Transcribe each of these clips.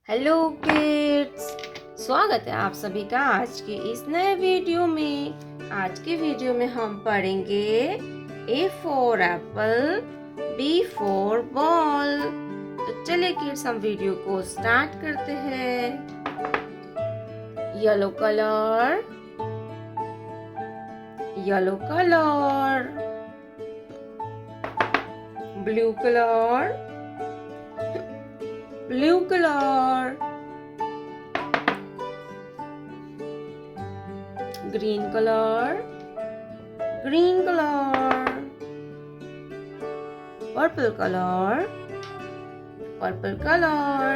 Hello kids, स्वागत है आप सभी का आज के इस नए वीडियो में। आज के वीडियो में हम पढ़ेंगे A for apple, B for ball. तो चलिए किड्स, हम वीडियो को स्टार्ट करते हैं। Yellow colour, yellow colour, blue colour, blue color, green color, green color, purple color, purple color,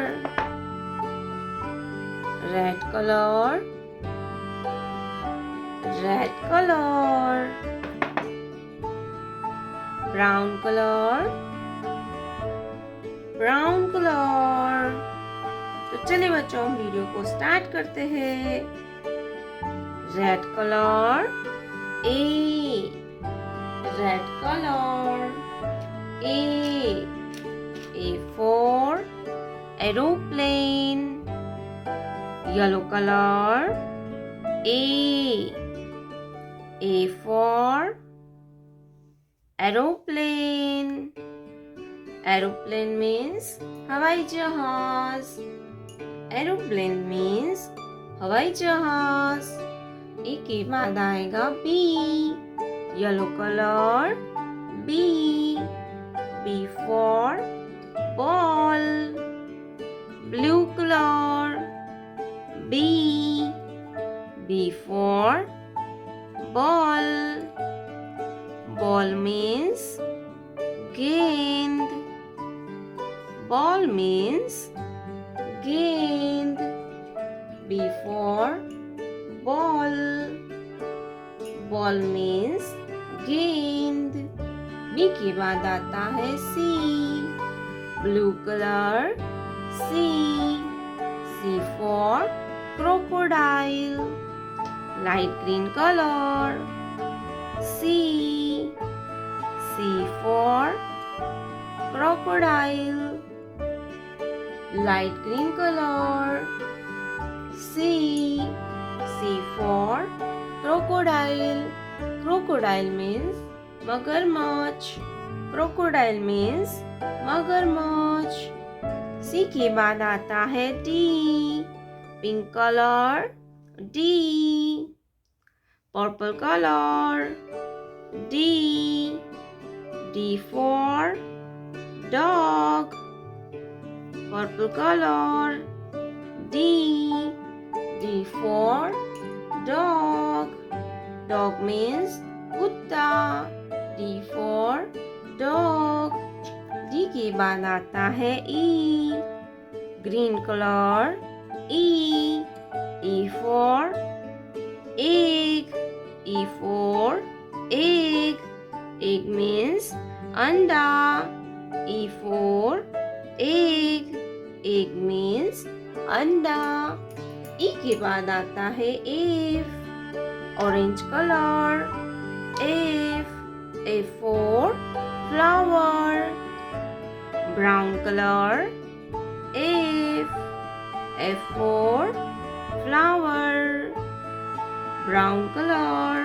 red color, red color, brown color, brown colour. तो चलिए बच्चों, हम वीडियो को स्टार्ट करते हैं। Red colour, A, red colour, A for aeroplane. Yellow colour, A for aeroplane. Aeroplane means हवाई जहाज। Aeroplane means हवाई जहाज। ए के बाद आएगा B. Yellow colour, B for ball. Blue colour, B for ball. Ball means गेंद। Ball means गेंद। B for ball. Ball means गेंद। B के बाद आता है C। Blue color, C for crocodile. Light green color, C for crocodile. Light green color, C for crocodile. Crocodile means मगरमच्छ। Crocodile means मगरमच्छ। C के बाद आता है D। Pink color, D। Purple color, D for dog. Purple color, D for dog. Dog means कुत्ता। D for dog. D के बाद आता है E। Green color, E for egg. E for egg. Egg means अंडा। E for egg. Egg means अंडा। E के बाद आता है F। Orange color, F for flower। Brown color, F for flower। Brown color,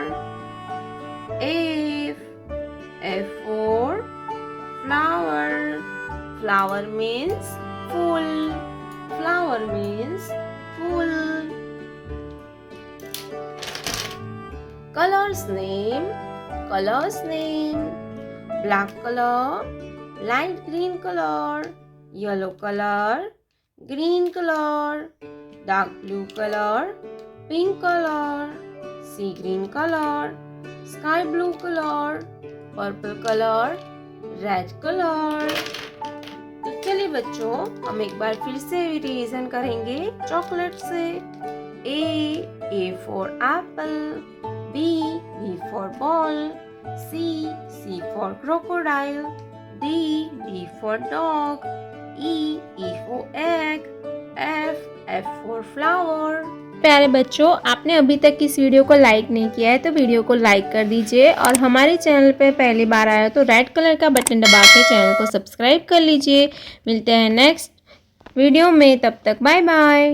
F for flower. Flower means full. Flower means full. Colors name. Black color, light green color, yellow color, green color, dark blue color, pink color, sea green color, sky blue color, purple colour, red colour. तो चलिए बच्चों, हम एक बार फिर से revision करेंगे chocolate से। A for apple, B for ball, C for crocodile, D for dog, E for egg, F for flower. प्यारे बच्चों, आपने अभी तक इस वीडियो को लाइक नहीं किया है तो वीडियो को लाइक कर दीजिए और हमारे चैनल पे पहली बार आया तो रेड कलर का बटन दबा के चैनल को सब्सक्राइब कर लीजिए। मिलते हैं नेक्स्ट वीडियो में। तब तक बाय बाय।